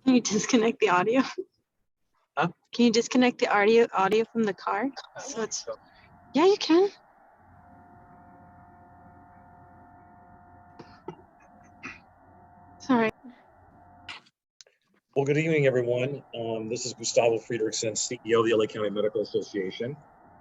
Can you disconnect the audio? Huh? Can you disconnect the audio from the car? So it's, yeah, you can. Sorry. Well, good evening, everyone. This is Gustavo Friedrichsen, CEO of the LA County Medical Association.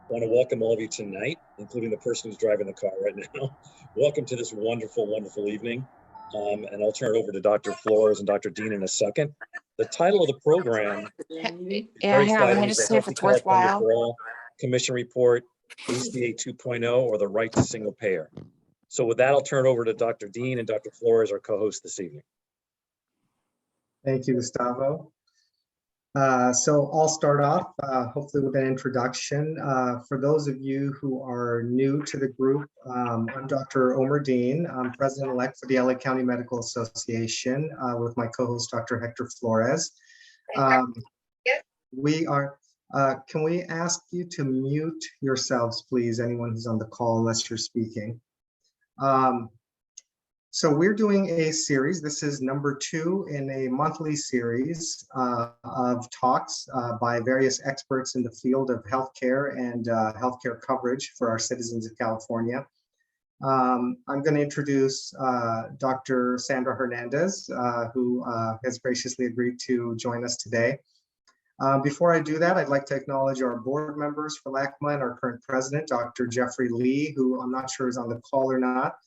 I want to welcome all of you tonight, including the person who's driving the car right now. Welcome to this wonderful, wonderful evening. And I'll turn it over to Dr. Flores and Dr. Dean in a second. The title of the program Yeah, hang on. Let me just see if it's worthwhile. For All Commission Report, ACA 2.0, or the Right to Single Payer. So with that, I'll turn it over to Dr. Dean and Dr. Flores, our co-host this evening. Thank you, Gustavo. So I'll start off hopefully with an introduction. For those of you who are new to the group, I'm Dr. Omer Dean. I'm president-elect for the LA County Medical Association with my co-host, Dr. Hector Flores. Can we ask you to mute yourselves, please, anyone who's on the call, unless you're speaking. So we're doing a series. This is number 2 in a monthly series of talks by various experts in the field of healthcare and healthcare coverage for our citizens of California. I'm going to introduce Dr. Sandra Hernández, who has graciously agreed to join us today. Before I do that, I'd like to acknowledge our board members for LACMA and our current president, Dr. Jeffrey Lee, who I'm not sure is on the call or not.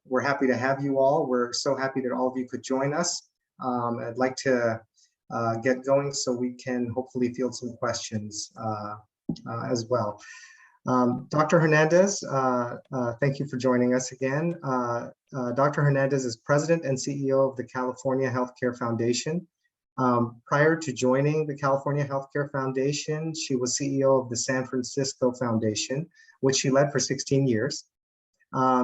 We're happy to have you all. We're so happy that all of you could join us. I'd like to get going so we can hopefully field some questions as well. Dr. Hernández, thank you for joining us again. Dr. Hernández is president and CEO of the California Healthcare Foundation. Prior to joining the California Healthcare Foundation, she was CEO of the San Francisco Foundation, which she led for 16 years.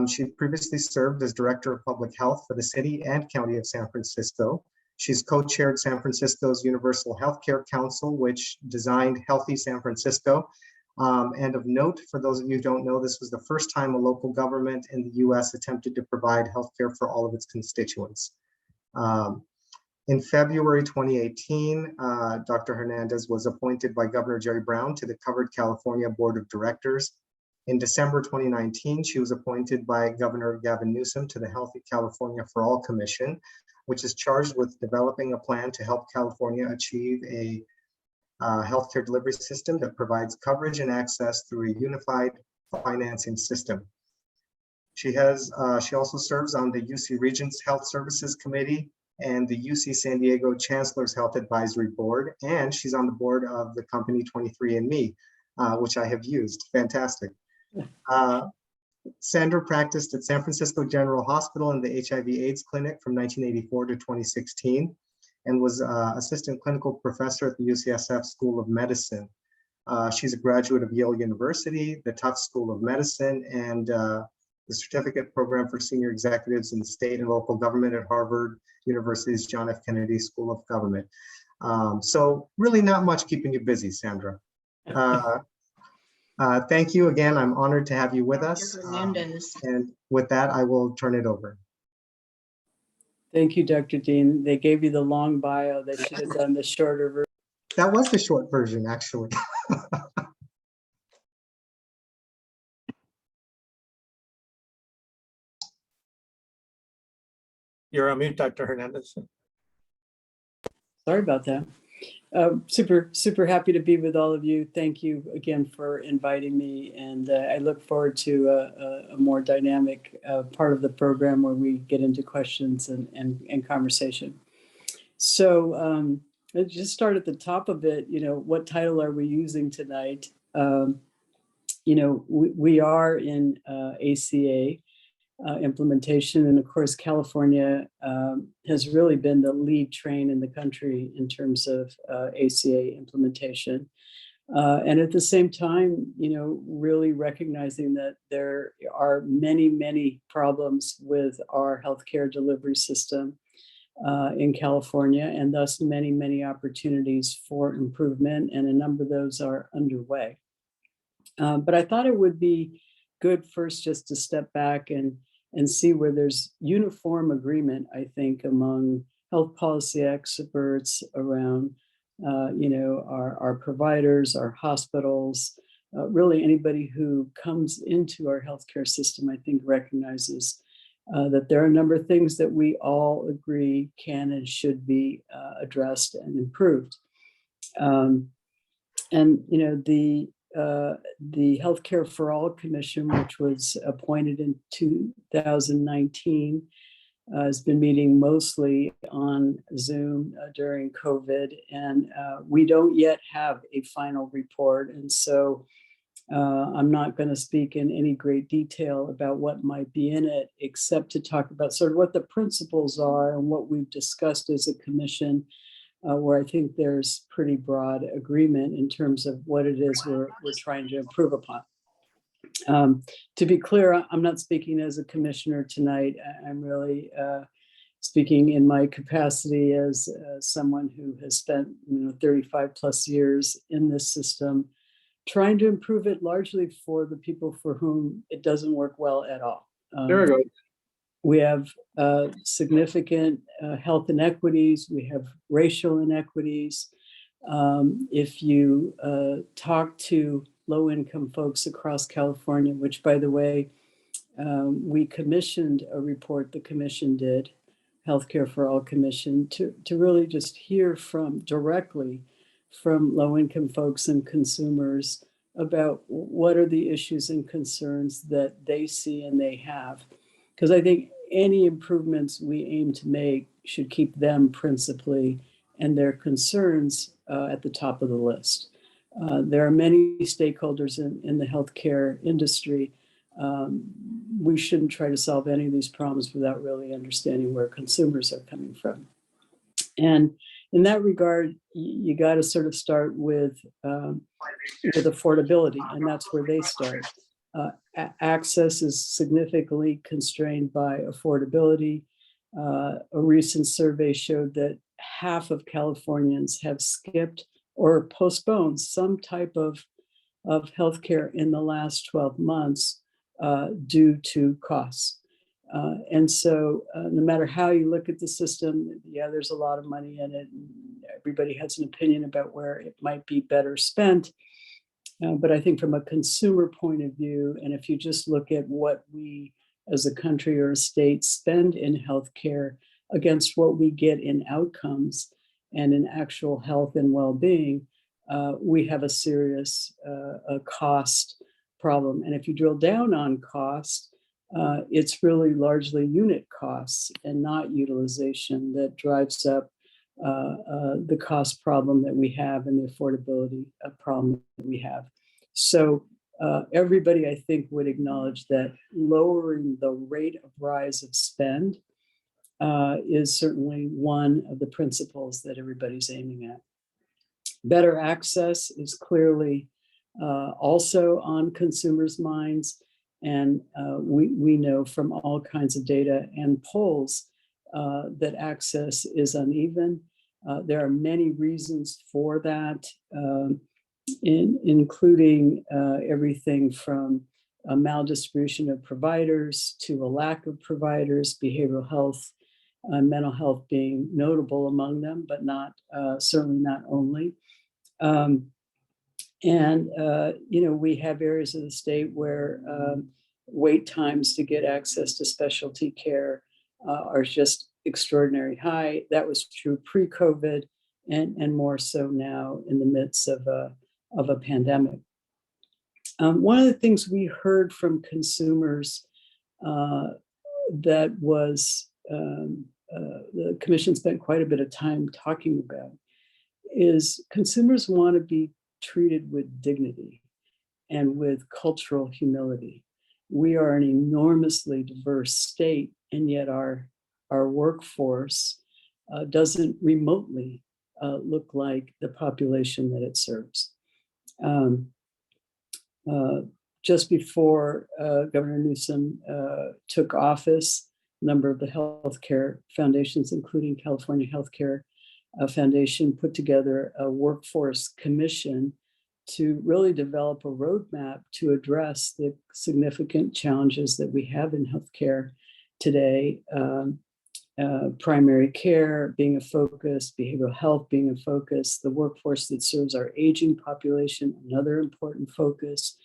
She previously served as Director of Public Health for the City and County of San Francisco. She's co-chaired San Francisco's Universal Healthcare Council, which designed Healthy San Francisco. And of note, for those of you who don't know, this was the first time a local government in the US attempted to provide healthcare for all of its constituents. In February 2018, Dr. Hernández was appointed by Governor Jerry Brown to the Covered California Board of Directors. In December 2019, she was appointed by Governor Gavin Newsom to the Healthy California for All Commission, which is charged with developing a plan to help California achieve a healthcare delivery system that provides coverage and access through a unified financing system. She also serves on the UC Regents Health Services Committee and the UC San Diego Chancellor's Health Advisory Board, and she's on the board of the company 23andMe, which I have used. Fantastic. Sandra practiced at San Francisco General Hospital in the HIV/AIDS clinic from 1984 to 2016 and was assistant clinical professor at the UCSF School of Medicine. She's a graduate of Yale University, the Tufts School of Medicine, and the certificate program for senior executives in state and local government at Harvard University's John F. Kennedy School of Government. So really not much keeping you busy, Sandra. Thank you again. I'm honored to have you with us. And with that, I will turn it over. Thank you, Dr. Dean. They gave you the long bio. They should have done the shorter version. That was the short version, actually. You're on mute, Dr. Hernández. Sorry about that. Super happy to be with all of you. Thank you again for inviting me. And I look forward to a more dynamic part of the program where we get into questions and conversation. So let's just start at the top of it. You know, what title are we using tonight? You know, we are in ACA implementation. And of course, California has really been the lead train in the country in terms of ACA implementation. And at the same time, you know, really recognizing that there are many problems with our healthcare delivery system in California, and thus many opportunities for improvement, and a number of those are underway. But I thought it would be good first just to step back and and see where there's uniform agreement, I think, among health policy experts around, our providers, our hospitals, really anybody who comes into our healthcare system, I think recognizes that there are a number of things that we all agree can and should be addressed and improved. The Healthcare for All Commission, which was appointed in 2019, has been meeting mostly on Zoom during COVID, and we don't yet have a final report. And so I'm not going to speak in any great detail about what might be in it, except to talk about sort of what the principles are and what we've discussed as a commission, where I think there's pretty broad agreement in terms of what it is we're trying to improve upon. To be clear, I'm not speaking as a commissioner tonight. I'm really speaking in my capacity as someone who has spent 35 plus years in this system, trying to improve it largely for the people for whom it doesn't work well at all. There we go. We have significant health inequities. We have racial inequities. If you talk to low-income folks across California, which, by the way, we commissioned a report, the commission did, Healthcare for All Commission, to really just hear directly from low-income folks and consumers about what are the issues and concerns that they see and they have. Because I think any improvements we aim to make should keep them principally and their concerns at the top of the list. There are many stakeholders in the healthcare industry. We shouldn't try to solve any of these problems without really understanding where consumers are coming from. And in that regard, you got to sort of start with affordability, and that's where they start. Access is significantly constrained by affordability. A recent survey showed that half of Californians have skipped or postponed some type of healthcare in the last 12 months due to costs. And so no matter how you look at the system, there's a lot of money in it. And everybody has an opinion about where it might be better spent. But I think from a consumer point of view, and if you just look at what we as a country or a state spend in healthcare against what we get in outcomes and in actual health and well-being, we have a serious cost problem. And if you drill down on cost, it's really largely unit costs and not utilization that drives up the cost problem that we have and the affordability problem that we have. So everybody, I think, would acknowledge that lowering the rate of rise of spend is certainly one of the principles that everybody's aiming at. Better access is clearly also on consumers' minds. And we know from all kinds of data and polls that access is uneven. There are many reasons for that, including everything from a maldistribution of providers to a lack of providers, behavioral health, mental health being notable among them, but not certainly not only. We have areas of the state where wait times to get access to specialty care are just extraordinarily high. That was true pre-COVID and more so now in the midst of a pandemic. One of the things we heard from consumers that was the commission spent quite a bit of time talking about is consumers want to be treated with dignity and with cultural humility. We are an enormously diverse state, and yet our workforce doesn't remotely look like the population that it serves. Just before Governor Newsom took office, a number of the healthcare foundations, including California Healthcare Foundation, put together a workforce commission to really develop a roadmap to address the significant challenges that we have in healthcare today. Primary care being a focus, behavioral health being a focus, the workforce that serves our aging population, another important focus.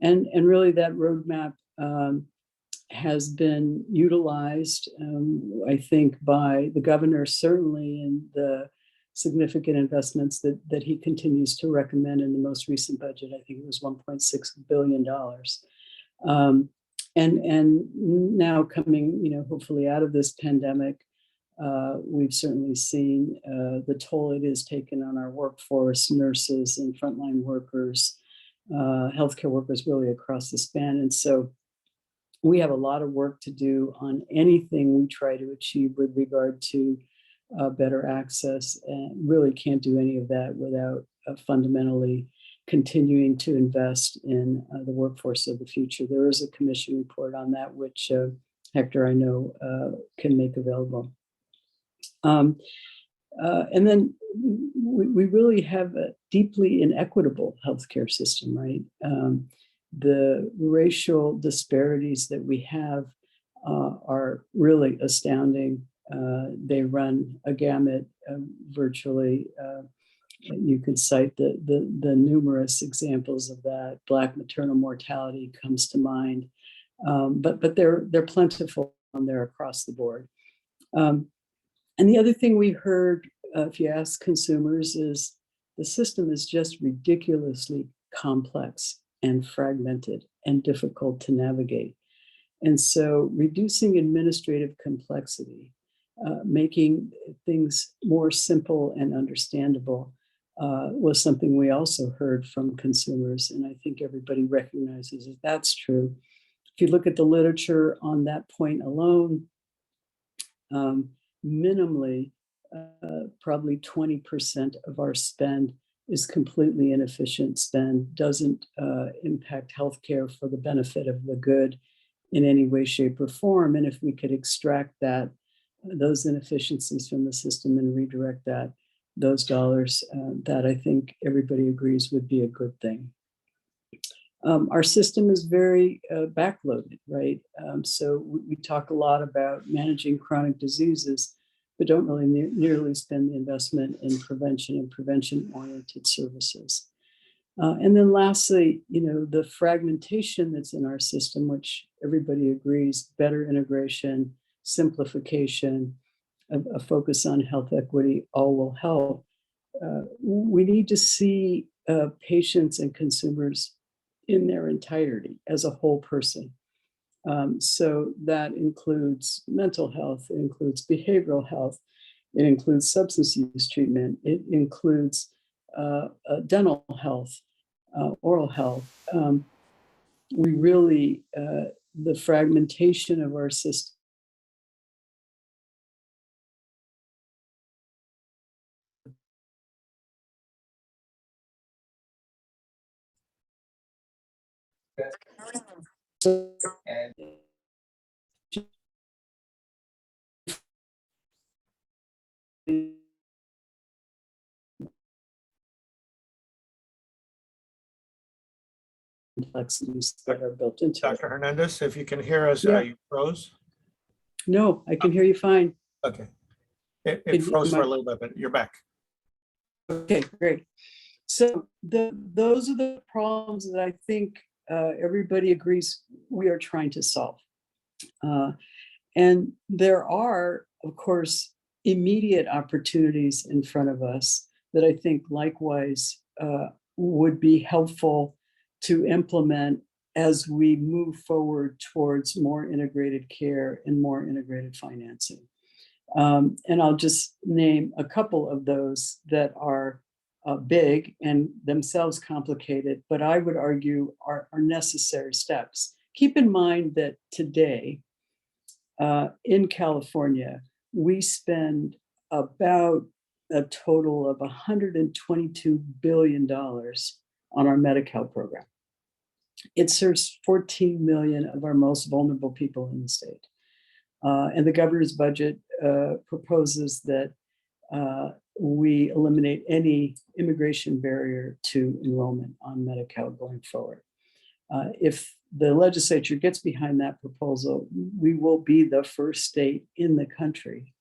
And really that roadmap has been utilized, I think, by the governor, certainly in the significant investments that he continues to recommend in the most recent budget. I think it was $1.6 billion. And now coming, hopefully out of this pandemic, we've certainly seen the toll it has taken on our workforce, nurses and frontline workers, healthcare workers really across the span. And so we have a lot of work to do on anything we try to achieve with regard to better access, and really can't do any of that without fundamentally continuing to invest in the workforce of the future. There is a commission report on that, which Hector, I know, can make available. And then we really have a deeply inequitable healthcare system, right? The racial disparities that we have are really astounding. They run a gamut virtually. You could cite the numerous examples of that. Black maternal mortality comes to mind, but they're plentiful on there across the board. And the other thing we heard, if you ask consumers, is the system is just ridiculously complex and fragmented and difficult to navigate. And so reducing administrative complexity, making things more simple and understandable was something we also heard from consumers. And I think everybody recognizes that that's true. If you look at the literature on that point alone, minimally, probably 20% of our spend is completely inefficient spend, doesn't impact healthcare for the benefit of the good in any way, shape, or form. And if we could extract those inefficiencies from the system and redirect those dollars, that I think everybody agrees would be a good thing. Our system is very backloaded, right? So we talk a lot about managing chronic diseases, but don't really nearly spend the investment in prevention and prevention-oriented services. And then lastly, the fragmentation that's in our system, which everybody agrees, better integration, simplification, a focus on health equity, all will help. We need to see patients and consumers in their entirety as a whole person. So that includes mental health, it includes behavioral health, it includes substance use treatment, it includes dental health, oral health. We really, the fragmentation of our system and complexities that are built into it. Dr. Hernandez, if you can hear us, Yeah. you froze. No, I can hear you fine. Okay. It froze for a little bit, but you're back. Okay, great. So those are the problems that I think everybody agrees we are trying to solve. And there are, of course, immediate opportunities in front of us that I think likewise would be helpful to implement as we move forward towards more integrated care and more integrated financing. And I'll just name a couple of those that are big and themselves complicated, but I would argue are necessary steps. Keep in mind that today in California, we spend about a total of $122 billion on our Medi-Cal program. It serves 14 million of our most vulnerable people in the state. And the governor's budget proposes that we eliminate any immigration barrier to enrollment on Medi-Cal going forward. If the legislature gets behind that proposal, we will be the first state in the country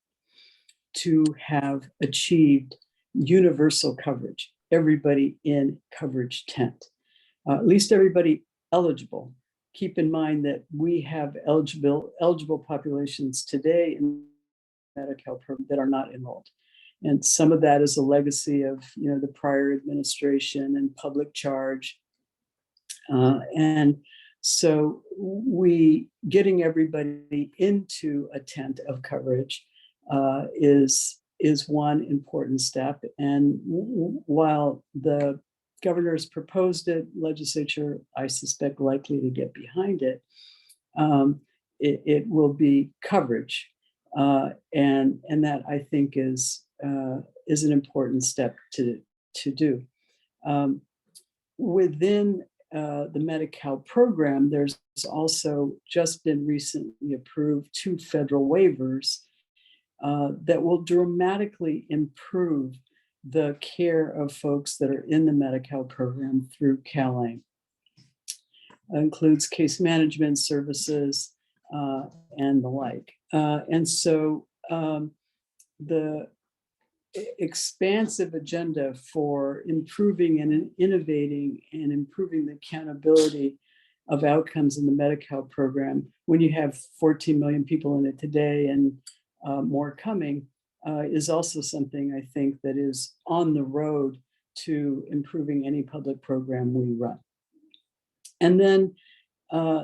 to have achieved universal coverage, everybody in coverage tent, at least everybody eligible. Keep in mind that we have eligible populations today in Medi-Cal program that are not enrolled. And some of that is a legacy of the prior administration and public charge. And so we getting everybody into a tent of coverage is one important step. And while the governor's proposed it, legislature, I suspect, likely to get behind it, it will be coverage. And that I think is an important step to do. Within the Medi-Cal program, there's also just been recently approved 2 federal waivers that will dramatically improve the care of folks that are in the Medi-Cal program through CalAIM. Includes case management services and the like. And so the expansive agenda for improving and innovating and improving the accountability of outcomes in the Medi-Cal program, when you have 14 million people in it today and more coming, is also something I think that is on the road to improving any public program we run. And then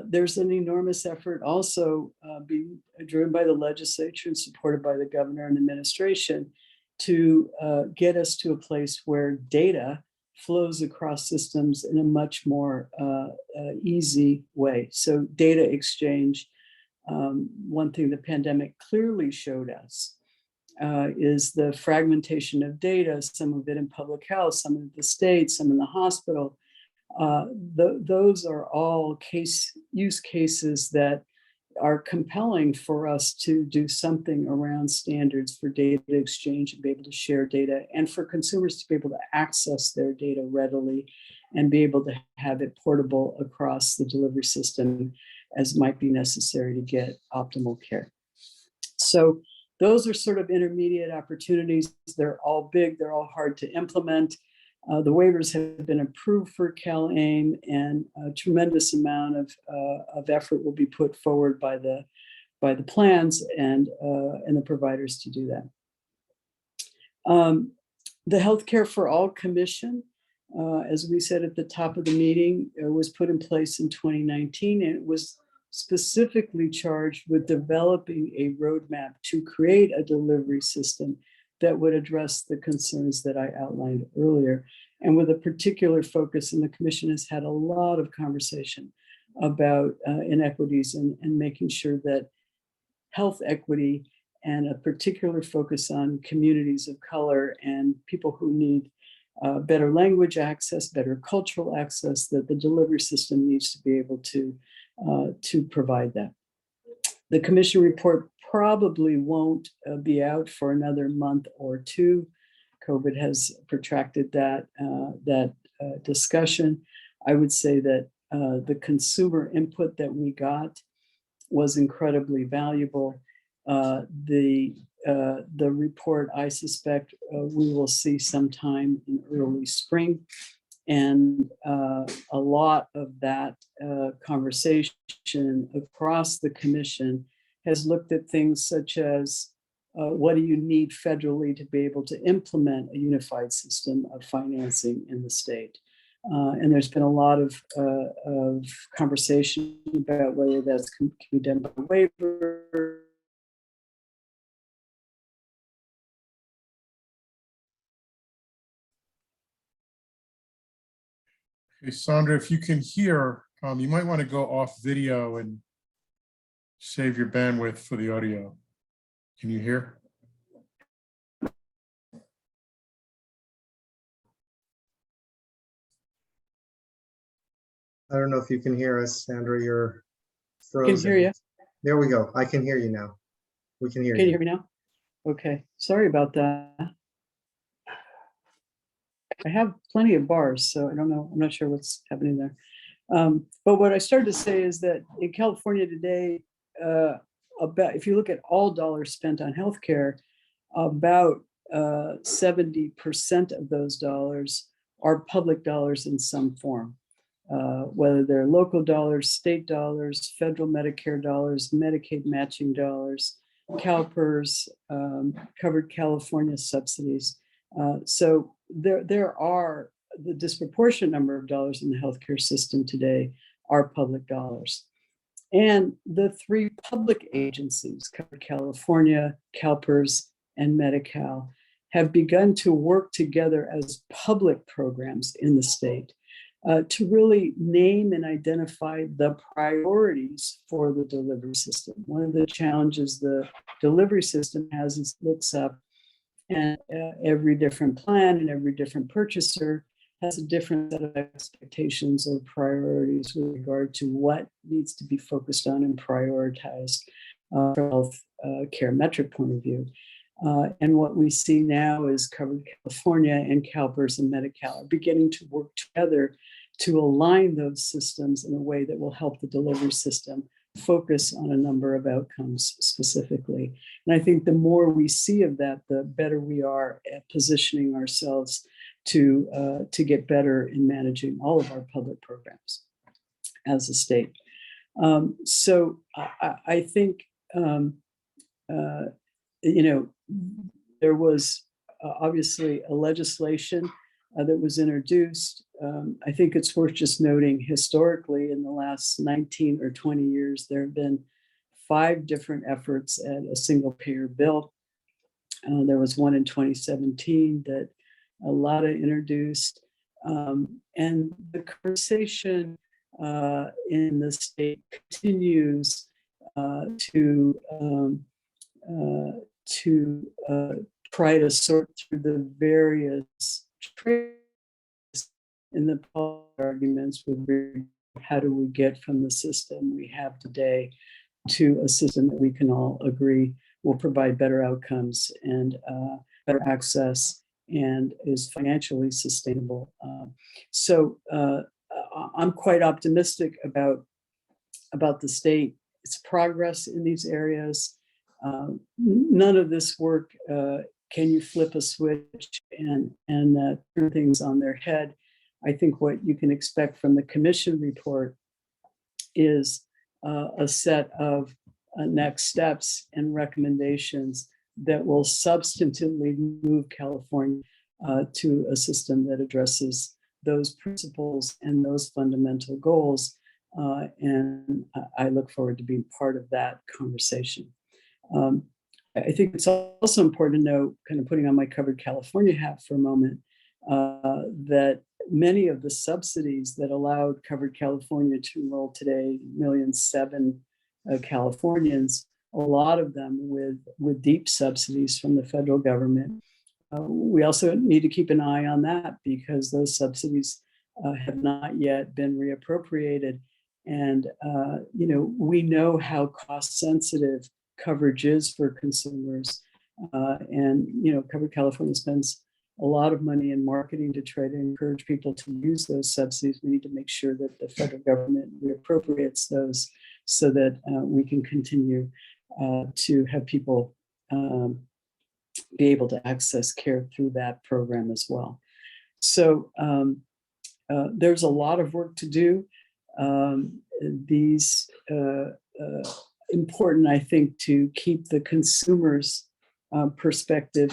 there's an enormous effort also being driven by the legislature and supported by the governor and administration to get us to a place where data flows across systems in a much more easy way. So data exchange, one thing the pandemic clearly showed us is the fragmentation of data, some of it in public health, some in the state, some in the hospital. Those are all use cases that are compelling for us to do something around standards for data exchange and be able to share data, and for consumers to be able to access their data readily and be able to have it portable across the delivery system as might be necessary to get optimal care. So those are sort of intermediate opportunities. They're all big, they're all hard to implement. The waivers have been approved for CalAIM, and a tremendous amount of effort will be put forward by the plans and the providers to do that. The Healthcare for All Commission, as we said at the top of the meeting, was put in place in 2019, and it was specifically charged with developing a roadmap to create a delivery system that would address the concerns that I outlined earlier, and with a particular focus, and the commission has had a lot of conversation about inequities and making sure that health equity and a particular focus on communities of color and people who need better language access, better cultural access, that the delivery system needs to be able to provide that. The commission report probably won't be out for another month or 2. COVID has protracted that discussion. I would say that the consumer input that we got was incredibly valuable. The report, I suspect, we will see sometime in early spring. And a lot of that conversation across the commission has looked at things such as what do you need federally to be able to implement a unified system of financing in the state? And there's been a lot of conversation about whether that can be done by waiver. Hey, Sandra, if you can hear, you might want to go off video and save your bandwidth for the audio. Can you hear? I don't know if you can hear us, Sandra, you're frozen. Can hear you. There we go. I can hear you now. We can hear you. Can you hear me now? Okay, sorry about that. I have plenty of bars, so I don't know. I'm not sure what's happening there. But what I started to say is that in California today, about if you look at all dollars spent on healthcare, about 70% of those dollars are public dollars in some form, whether they're local dollars, state dollars, federal Medicare dollars, Medicaid matching dollars, CalPERS, covered California subsidies. So there are the disproportionate number of dollars in the healthcare system today are public dollars. And the three public agencies, Covered California, CalPERS, and Medi-Cal, have begun to work together as public programs in the state to really name and identify the priorities for the delivery system. One of the challenges the delivery system has is it looks up and every different plan and every different purchaser has a different set of expectations or priorities with regard to what needs to be focused on and prioritized from a health care metric point of view. And what we see now is Covered California and CalPERS and Medi-Cal are beginning to work together to align those systems in a way that will help the delivery system focus on a number of outcomes specifically. And I think the more we see of that, the better we are at positioning ourselves to get better in managing all of our public programs as a state. So I think, there was obviously a legislation that was introduced. I think it's worth just noting historically in the last 19 or 20 years, there have been 5 different efforts at a single payer bill. There was one in 2017 that Lada introduced. And the conversation in the state continues to try to sort through the various trades in the arguments with how do we get from the system we have today to a system that we can all agree will provide better outcomes and better access and is financially sustainable. So I'm quite optimistic about the state, its progress in these areas. None of this work can you flip a switch and turn things on their head. I think what you can expect from the commission report is a set of next steps and recommendations that will substantively move California to a system that addresses those principles and those fundamental goals. And I look forward to being part of that conversation. I think it's also important to know, kind of putting on my Covered California hat for a moment, that many of the subsidies that allowed Covered California to enroll today 1,700,000 Californians, a lot of them with deep subsidies from the federal government. We also need to keep an eye on that because those subsidies have not yet been reappropriated. And, we know how cost sensitive coverage is for consumers. And Covered California spends a lot of money in marketing to try to encourage people to use those subsidies. We need to make sure that the federal government reappropriates those so that we can continue to have people be able to access care through that program as well. So there's a lot of work to do. These important, I think, to keep the consumer's perspective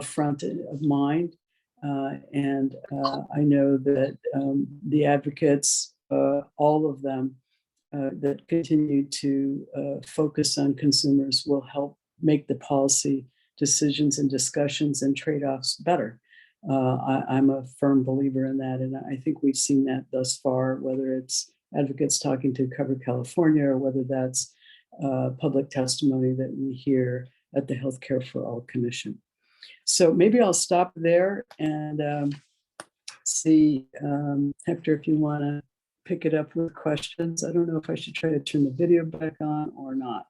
front of mind. And I know that the advocates, all of them that continue to focus on consumers will help make the policy decisions and discussions and trade-offs better. I'm a firm believer in that. And I think we've seen that thus far, whether it's advocates talking to Covered California or whether that's public testimony that we hear at the Healthcare for All Commission. So maybe I'll stop there and see, Hector, if you want to pick it up with questions. I don't know if I should try to turn the video back on or not.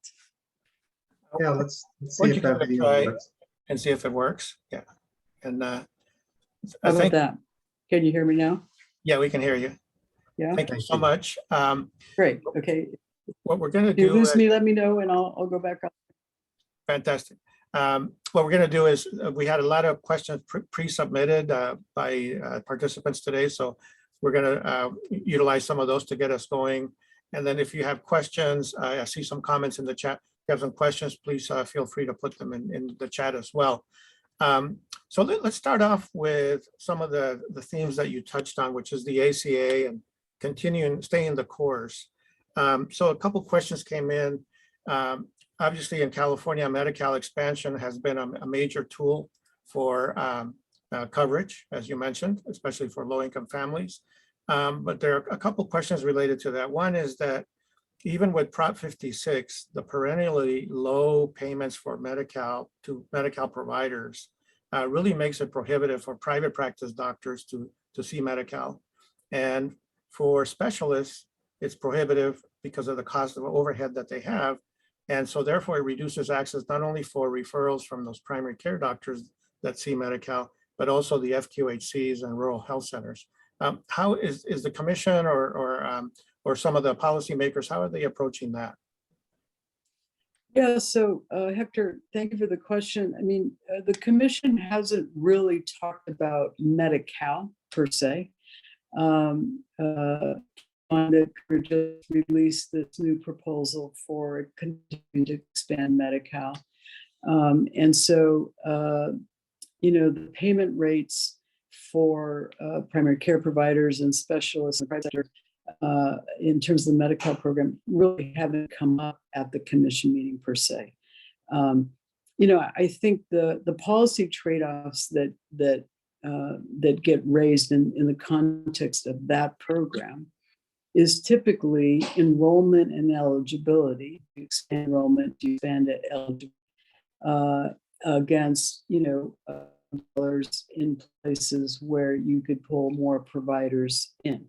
Yeah, let's see if that video works. And see if it works. Yeah. And How about Thank, that? Can you hear me now? yeah, we can hear you. Yeah, Thank you so much. great. Okay. What we're going to If you do, lose me, let me know and I'll go back up. fantastic. What we're going to do is we had a lot of questions pre-submitted by participants today. So we're going to utilize some of those to get us going. And then if you have questions, I see some comments in the chat. If you have some questions, please feel free to put them in the chat as well. So let's start off with some of the themes that you touched on, which is the ACA and staying the course. So a couple questions came in. Obviously in California, Medi-Cal expansion has been a major tool for coverage, as you mentioned, especially for low-income families. But there are a couple questions related to that. One is that even with Prop 56, the perennially low payments for Medi-Cal to Medi-Cal providers really makes it prohibitive for private practice doctors to see Medi-Cal. And for specialists, it's prohibitive because of the cost of overhead that they have. And so therefore it reduces access not only for referrals from those primary care doctors that see Medi-Cal, but also the FQHCs and rural health centers. How is the commission or some of the policymakers, how are they approaching that? Yeah, so Hector, thank you for the question. I mean, the commission hasn't really talked about Medi-Cal per se. That just released this new proposal for continuing to expand Medi-Cal. And so, you know, the payment rates for primary care providers and specialists in the private sector in terms of the Medi-Cal program really haven't come up at the commission meeting per se. You know, I think the policy trade-offs that get raised in the context of that program is typically enrollment and eligibility, expand enrollment, expand eligibility against, you know, dollars in places where you could pull more providers in,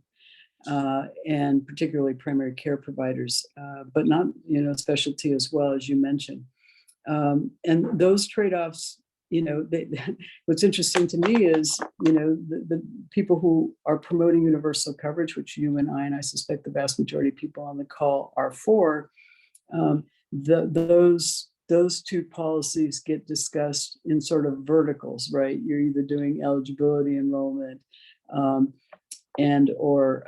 and particularly primary care providers, but not, you know, specialty as well, as you mentioned. And those trade-offs, you know, what's interesting to me is, you know, the people who are promoting universal coverage, which you and I suspect the vast majority of people on the call are for, those two policies get discussed in sort of verticals, right? You're either doing eligibility enrollment and or,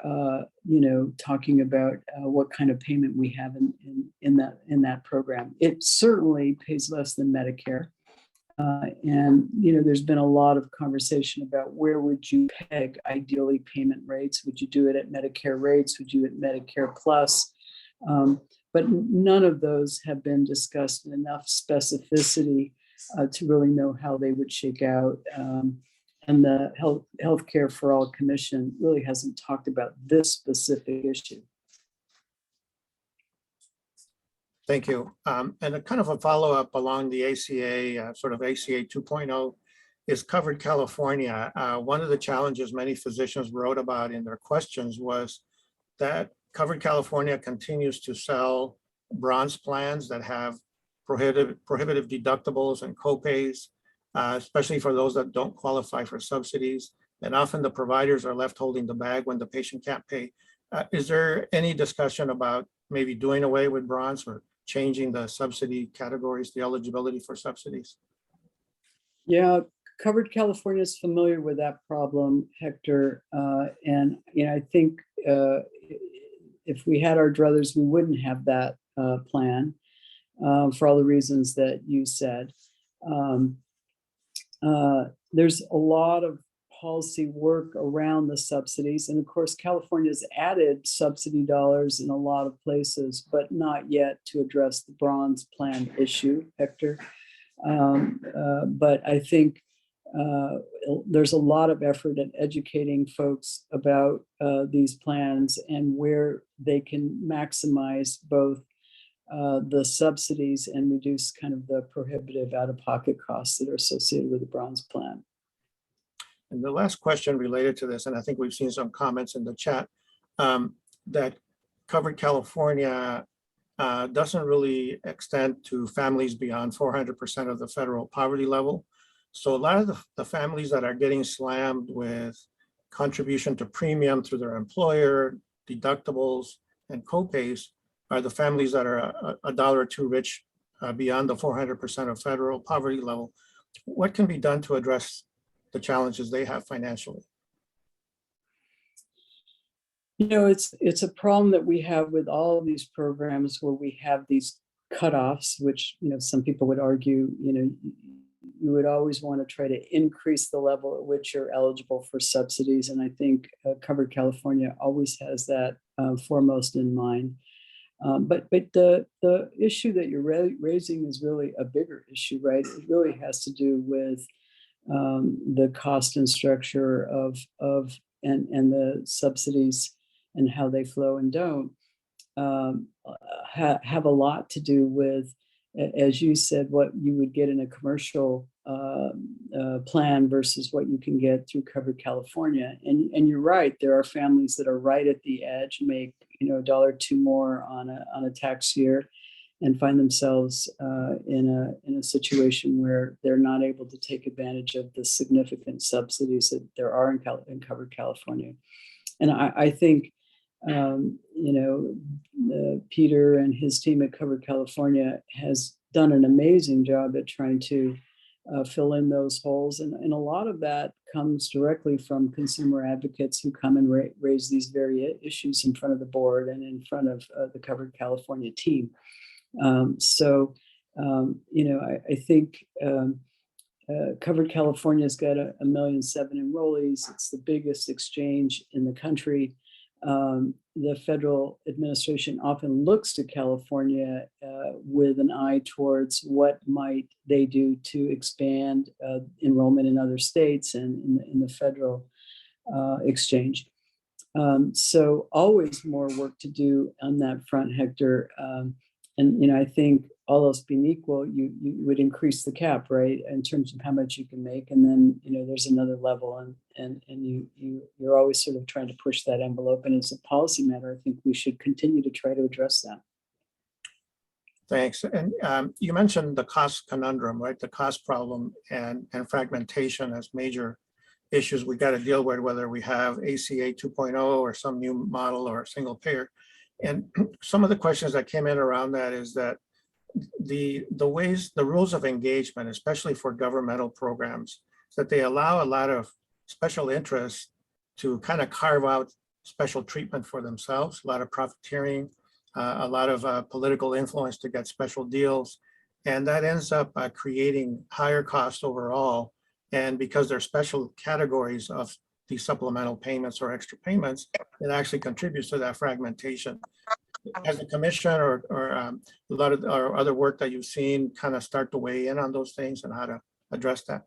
you know, talking about what kind of payment we have in that program. It certainly pays less than Medicare. And, you know, there's been a lot of conversation about where would you peg ideally payment rates? Would you do it at Medicare rates? Would you do it at Medicare Plus? But none of those have been discussed in enough specificity to really know how they would shake out. And the Healthcare for All Commission really hasn't talked about this specific issue. Thank you. And a kind of a follow-up along the ACA, sort of ACA 2.0 is Covered California. One of the challenges many physicians wrote about in their questions was that Covered California continues to sell bronze plans that have prohibitive deductibles and copays, especially for those that don't qualify for subsidies. And often the providers are left holding the bag when the patient can't pay. Is there any discussion about maybe doing away with bronze or changing the subsidy categories, the eligibility for subsidies? Yeah, Covered California is familiar with that problem, Hector. And, you know, I think if we had our druthers, we wouldn't have that plan for all the reasons that you said. There's a lot of policy work around the subsidies. And of course, California's added subsidy dollars in a lot of places, but not yet to address the bronze plan issue, Hector. But I think there's a lot of effort at educating folks about these plans and where they can maximize both the subsidies and reduce kind of the prohibitive out-of-pocket costs that are associated with the bronze plan. And the last question related to this, and I think we've seen some comments in the chat, that Covered California doesn't really extend to families beyond 400% of the federal poverty level. So a lot of the families that are getting slammed with contribution to premium through their employer, deductibles, and copays are the families that are a dollar or two rich beyond the 400% of federal poverty level. What can be done to address the challenges they have financially? You know, it's a problem that we have with all of these programs where we have these cutoffs, which, you know, some people would argue, you know, you would always want to try to increase the level at which you're eligible for subsidies. And I think Covered California always has that foremost in mind. But the issue that you're raising is really a bigger issue, right? It really has to do with the cost and structure of and the subsidies and how they flow and don't have a lot to do with, as you said, what you would get in a commercial plan versus what you can get through Covered California. And you're right, there are families that are right at the edge, make, you know, $1 or $2 more on a tax year, and find themselves in a situation where they're not able to take advantage of the significant subsidies that there are in Covered California. And I think, you know, Peter and his team at Covered California has done an amazing job at trying to fill in those holes. And a lot of that comes directly from consumer advocates who come and raise these very issues in front of the board and in front of the Covered California team. You know, I think Covered California's got 1.7 million enrollees. It's the biggest exchange in the country. The federal administration often looks to California with an eye towards what might they do to expand enrollment in other states and in the federal exchange. So always more work to do on that front, Hector. And, you know, I think all else being equal, you would increase the cap, right, in terms of how much you can make. And then, you know, there's another level, and you're always sort of trying to push that envelope. And as a policy matter, I think we should continue to try to address that. Thanks. And you mentioned the cost conundrum, right? The cost problem and fragmentation as major issues we got to deal with, whether we have ACA 2.0 or some new model or single payer. And some of the questions that came in around that is that the rules of engagement, especially for governmental programs, is that they allow a lot of special interests to kind of carve out special treatment for themselves, a lot of profiteering, a lot of political influence to get special deals. And that ends up creating higher costs overall. And because there's special categories of these supplemental payments or extra payments, it actually contributes to that fragmentation. Has the commission or a lot of our other work that you've seen kind of start to weigh in on those things and how to address that?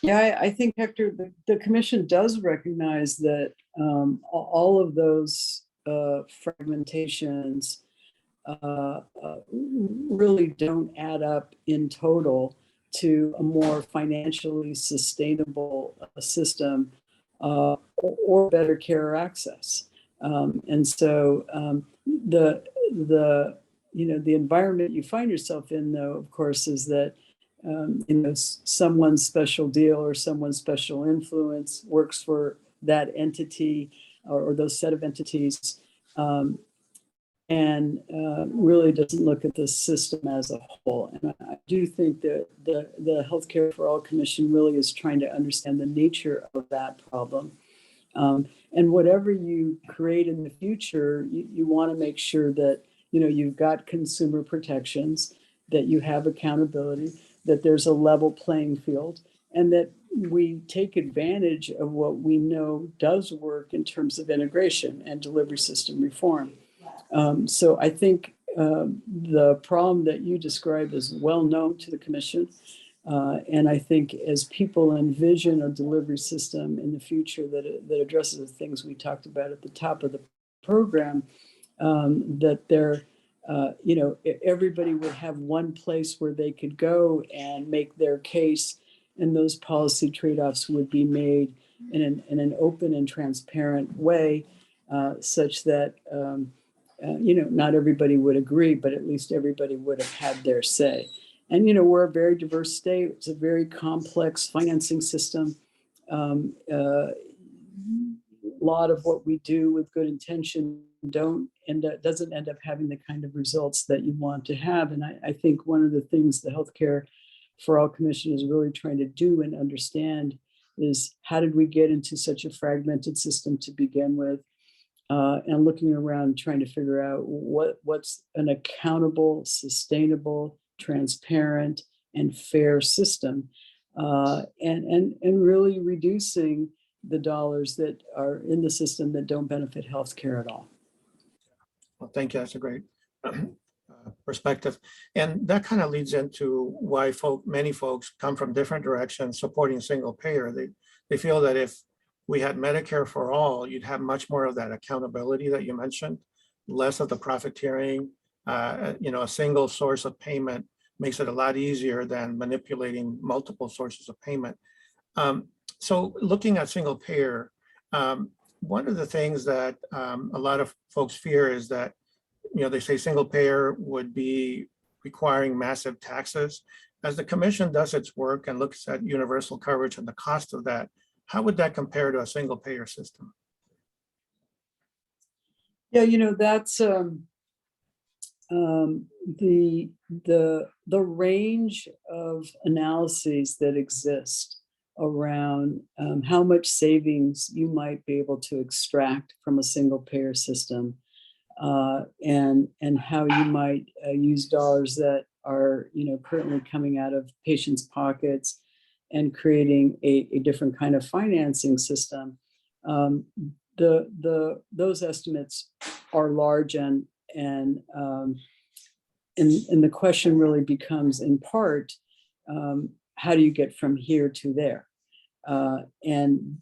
Yeah, I think, Hector, the commission does recognize that all of those fragmentations really don't add up in total to a more financially sustainable system or better care access. And so the environment you find yourself in, though, of course, is that someone's special deal or someone's special influence works for that entity or those set of entities, and really doesn't look at the system as a whole. And I do think that the Healthcare for All Commission really is trying to understand the nature of that problem. And whatever you create in the future, you want to make sure that, you've got consumer protections, that you have accountability, that there's a level playing field, and that we take advantage of what we know does work in terms of integration and delivery system reform. So I think the problem that you describe is well known to the commission. And I think as people envision a delivery system in the future that addresses the things we talked about at the top of the program, that they're, everybody would have one place where they could go and make their case, and those policy trade-offs would be made in an open and transparent way, such that, not everybody would agree, but at least everybody would have had their say. And, we're a very diverse state. It's a very complex financing system. A lot of what we do with good intention doesn't end up having the kind of results that you want to have. And I think one of the things the Healthcare for All Commission is really trying to do and understand is how did we get into such a fragmented system to begin with? And looking around trying to figure out what's an accountable, sustainable, transparent, and fair system, and really reducing the dollars that are in the system that don't benefit healthcare at all. Well, thank you. That's a great perspective. And that kind of leads into why many folks come from different directions supporting single payer. They feel that if we had Medicare for all, you'd have much more of that accountability that you mentioned, less of the profiteering. A single source of payment makes it a lot easier than manipulating multiple sources of payment. So looking at single payer, one of the things that a lot of folks fear is that, they say single payer would be requiring massive taxes. As the commission does its work and looks at universal coverage and the cost of that, how would that compare to a single payer system? Yeah, that's the range of analyses that exist around how much savings you might be able to extract from a single payer system, and how you might use dollars that are currently coming out of patients' pockets and creating a different kind of financing system. Those estimates are large, and the question really becomes, in part, how do you get from here to there? And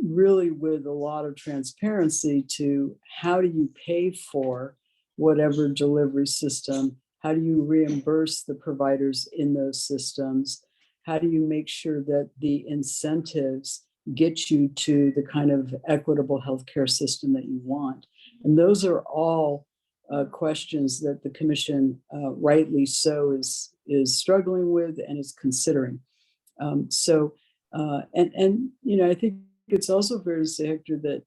really with a lot of transparency to how do you pay for whatever delivery system? How do you reimburse the providers in those systems? How do you make sure that the incentives get you to the kind of equitable healthcare system that you want? And those are all questions that the commission, rightly so, is struggling with and is considering. I think it's also fair to say, Hector, that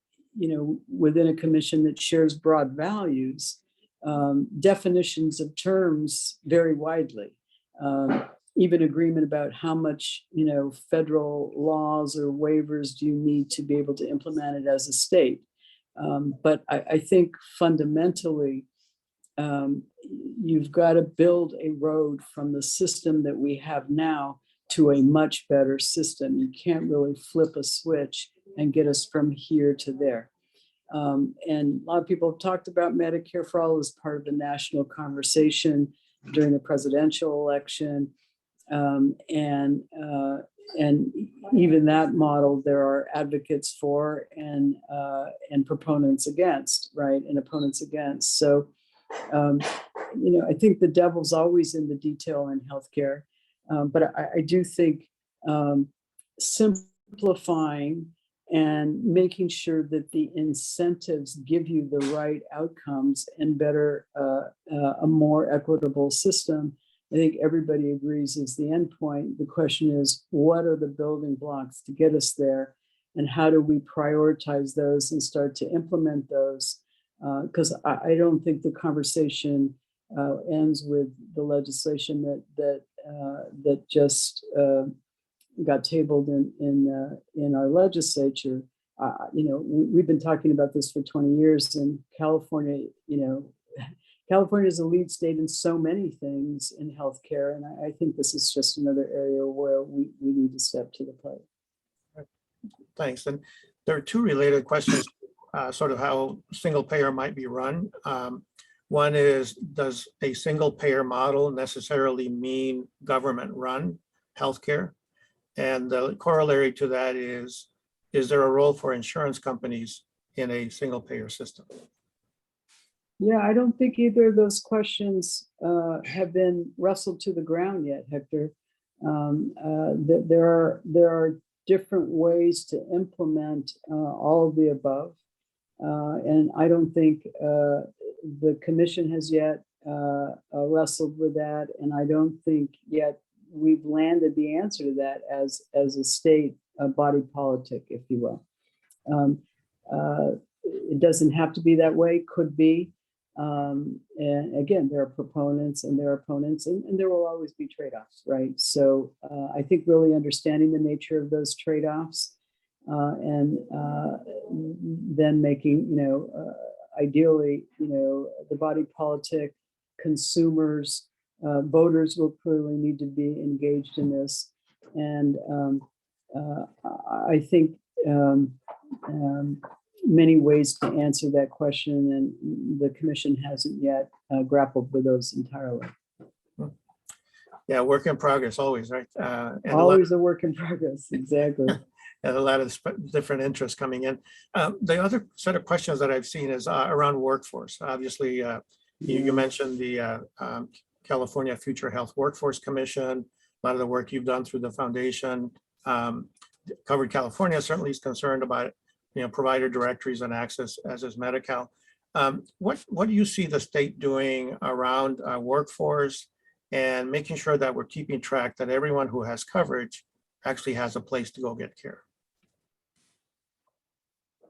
within a commission that shares broad values, definitions of terms vary widely. Even agreement about how much federal laws or waivers do you need to be able to implement it as a state. But I think fundamentally, you've got to build a road from the system that we have now to a much better system. You can't really flip a switch and get us from here to there. And a lot of people have talked about Medicare for All as part of the national conversation during the presidential election. And even that model, there are advocates for and proponents against, right? And opponents against. So, I think the devil's always in the detail in healthcare. But I do think simplifying and making sure that the incentives give you the right outcomes and better, a more equitable system, I think everybody agrees is the end point. The question is, what are the building blocks to get us there? And how do we prioritize those and start to implement those? Because I don't think the conversation ends with the legislation that just got tabled in our legislature. We've been talking about this for 20 years, and California, California is a lead state in so many things in healthcare, and I think this is just another area where we need to step to the plate. Thanks. And there are two related questions, sort of how single payer might be run. One is, does a single payer model necessarily mean government run healthcare? And the corollary to that is there a role for insurance companies in a single payer system? Yeah, I don't think either of those questions have been wrestled to the ground yet, Hector. There are different ways to implement all of the above. And I don't think the commission has yet wrestled with that, and I don't think yet we've landed the answer to that as a state body politic, if you will. It doesn't have to be that way, could be. And again, there are proponents and there are opponents, and there will always be trade-offs, right? So I think really understanding the nature of those trade-offs and then making, ideally, the body politic, consumers, voters will clearly need to be engaged in this. And I think many ways to answer that question, and the commission hasn't yet grappled with those entirely. Yeah, work in progress always, right? And Always a work in progress, exactly. and a lot of different interests coming in. The other set of questions that I've seen is around workforce. Obviously, you mentioned the California Future Health Workforce Commission. A lot of the work you've done through the foundation covered California. Certainly is concerned about provider directories and access, as is Medi-Cal. What do you see the state doing around workforce and making sure that we're keeping track that everyone who has coverage actually has a place to go get care?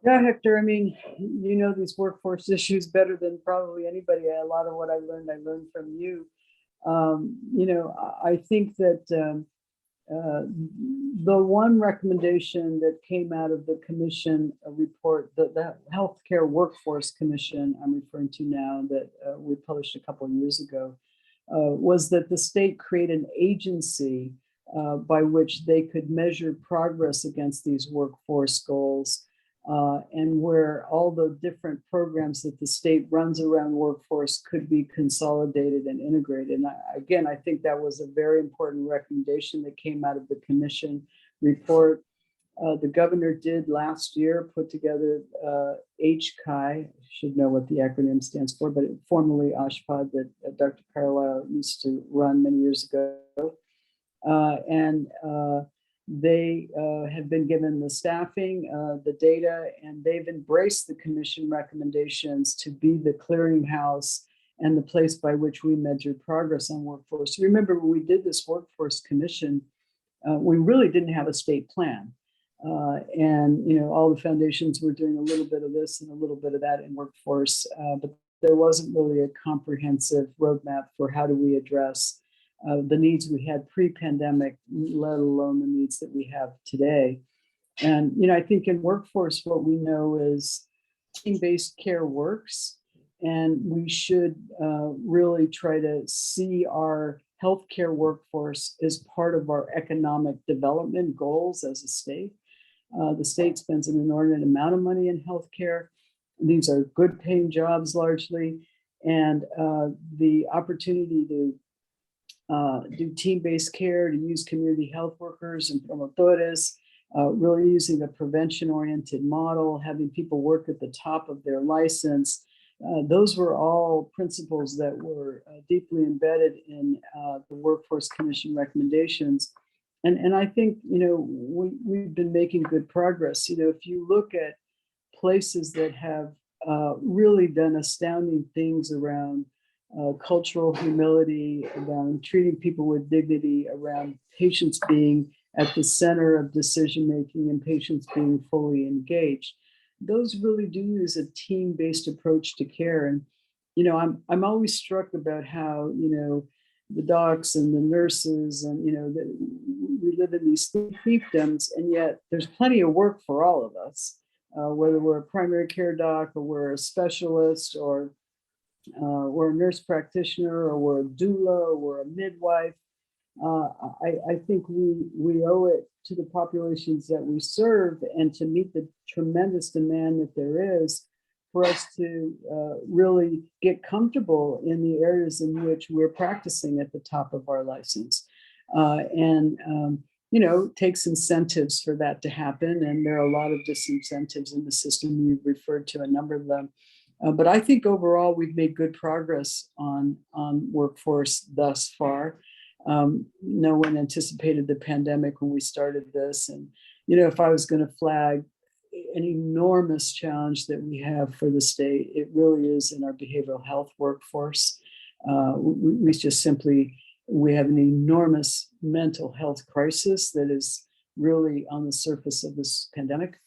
Yeah, Hector, I mean, these workforce issues better than probably anybody. A lot of what I learned from you. I think that the one recommendation that came out of the commission report, the Healthcare Workforce Commission I'm referring to now, that we published a couple of years ago, was that the state create an agency by which they could measure progress against these workforce goals, and where all the different programs that the state runs around workforce could be consolidated and integrated. And I think that was a very important recommendation that came out of the commission report. The governor did last year put together HCI, should know what the acronym stands for, but formerly OSHPA, that Dr. Carlisle used to run many years ago. They have been given the staffing, the data, and they've embraced the commission recommendations to be the clearinghouse and the place by which we measure progress on workforce. Remember, when we did this workforce commission, we really didn't have a state plan. All the foundations were doing a little bit of this and a little bit of that in workforce, but there wasn't really a comprehensive roadmap for how do we address the needs we had pre-pandemic, let alone the needs that we have today. And, I think in workforce, what we know is team-based care works, and we should really try to see our healthcare workforce as part of our economic development goals as a state. The state spends an inordinate amount of money in healthcare. These are good paying jobs largely, and the opportunity to do team-based care, to use community health workers and promotores, really using a prevention-oriented model, having people work at the top of their license. Those were all principles that were deeply embedded in the Workforce Commission recommendations. And I think, we've been making good progress. If you look at places that have really done astounding things around cultural humility, around treating people with dignity, around patients being at the center of decision-making and patients being fully engaged, those really do use a team-based approach to care. And, I'm always struck about how, the docs and the nurses and, we live in these fiefdoms, and yet there's plenty of work for all of us, whether we're a primary care doc or we're a specialist or we're a nurse practitioner or we're a doula or we're a midwife. I think we owe it to the populations that we serve and to meet the tremendous demand that there is for us to really get comfortable in the areas in which we're practicing at the top of our license. Takes incentives for that to happen. And there are a lot of disincentives in the system. You've referred to a number of them. But I think overall, we've made good progress on workforce thus far. No one anticipated the pandemic when we started this. And, if I was going to flag an enormous challenge that we have for the state, it really is in our behavioral health workforce. We just simply, we have an enormous mental health crisis that is really on the surface of this pandemic.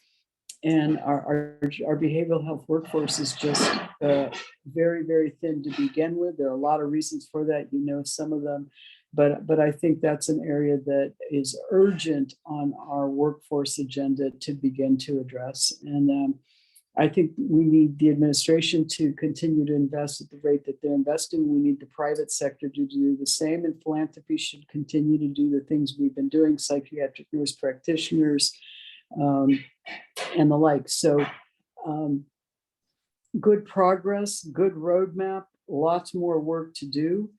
And our behavioral health workforce is just very, very thin to begin with. There are a lot of reasons for that. You know some of them, but I think that's an area that is urgent on our workforce agenda to begin to address. And I think we need the administration to continue to invest at the rate that they're investing. We need the private sector to do the same, and philanthropy should continue to do the things we've been doing, psychiatric nurse practitioners, and the like. So good progress, good roadmap, lots more work to do.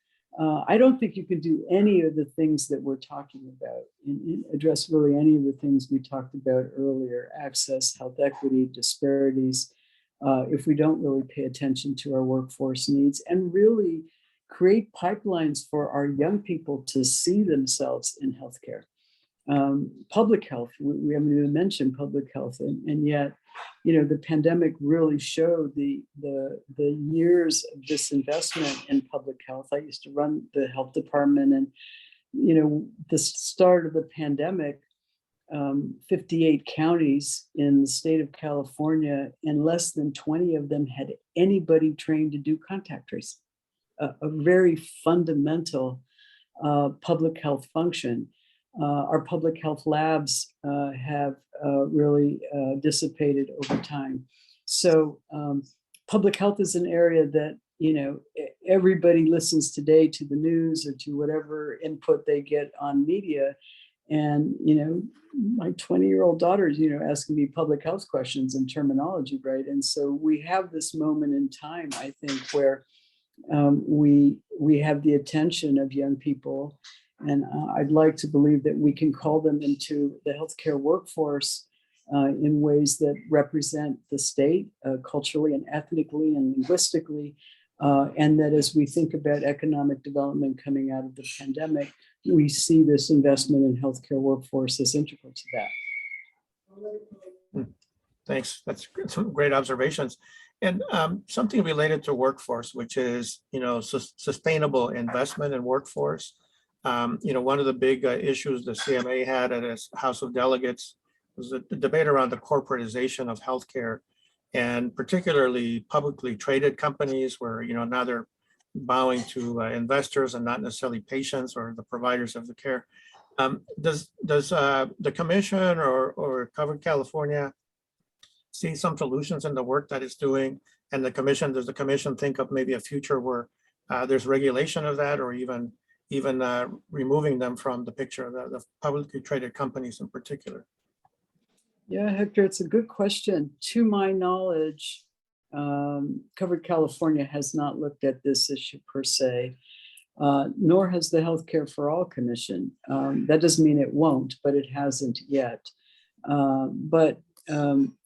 I don't think you can do any of the things that we're talking about, address really any of the things we talked about earlier, access, health equity, disparities, if we don't really pay attention to our workforce needs and really create pipelines for our young people to see themselves in healthcare. Public health, we haven't even mentioned public health, and yet, you know, the pandemic really showed the years of disinvestment in public health. I used to run the health department, and you know, the start of the pandemic, 58 counties in the state of California, and less than 20 of them had anybody trained to do contact tracing, a very fundamental public health function. Our public health labs have really dissipated over time. So public health is an area that, you know, everybody listens today to the news or to whatever input they get on media. And, you know, my 20-year-old daughter is, you know, asking me public health questions and terminology, right? And so we have this moment in time, I think, where we have the attention of young people. And I'd like to believe that we can call them into the healthcare workforce in ways that represent the state culturally and ethnically and linguistically. And that as we think about economic development coming out of the pandemic, we see this investment in healthcare workforce as integral to that. Thanks. That's some great observations. And something related to workforce, which is, you know, sustainable investment in workforce. You know, one of the big issues the CMA had at its House of Delegates was the debate around the corporatization of healthcare, and particularly publicly traded companies where, you know, now they're bowing to investors and not necessarily patients or the providers of the care. Does the commission or Covered California see some solutions in the work that it's doing? And does the commission think of maybe a future where there's regulation of that, or even removing them from the picture, the publicly traded companies in particular? Yeah, Hector, it's a good question. To my knowledge, Covered California has not looked at this issue per se, nor has the Healthcare for All Commission. That doesn't mean it won't, but it hasn't yet.